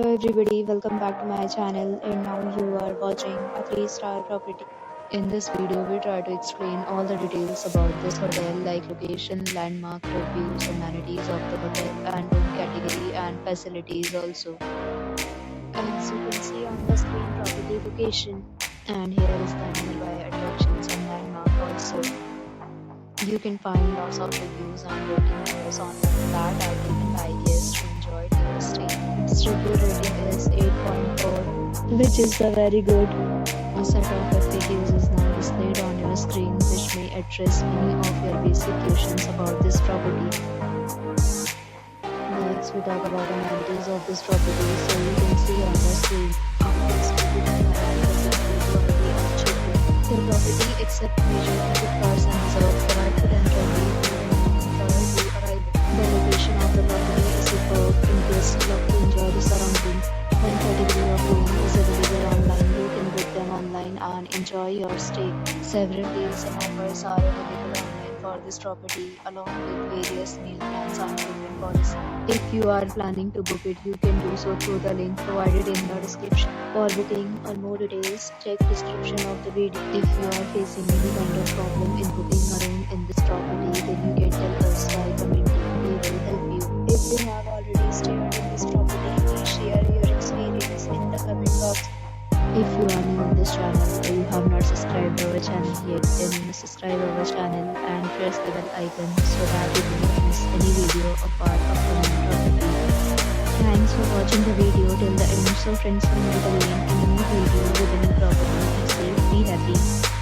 Hello everybody, welcome back to my channel and now you are watching a 3-star property. In this video, we try to explain all the details about this hotel like location, landmark, reviews, amenities of the hotel and room category and facilities also. As you can see on the screen, property location, and here is the nearby attractions and landmark also. You can find lots of reviews and rating numbers online that are given by guests who enjoyed your stay. Its review rating is 8.4, which is the very good. A set of FAQs is now displayed on your screen, which may address many of your basic questions about this property. Next, we talk about amenities of this property, so you can see on the screen. The property except major credit cards and reserved for right to rent only prior to arrival. The location of the property is superb in case you love to enjoy the surrounding. One category of room is available online. You can book them online and enjoy your stay. Several deals and offers are available online for this property along with various meal plans and payment policy. If you are planning to book it, you can do so through the link provided in the description. For booking or more details, check description of the video. If you are facing any kind of problem in booking a room in this property, then you can tell us by commenting. We will help you. If you have already stayed in this property, please share your experience in the comment box. If you are new on this channel or you have not subscribed our channel yet, then you must subscribe our channel and press the bell icon so that you do not miss any video of our upcoming property. Thanks for watching the video till the end. So friends, will meet again in a new video with a new property. Be safe, be happy.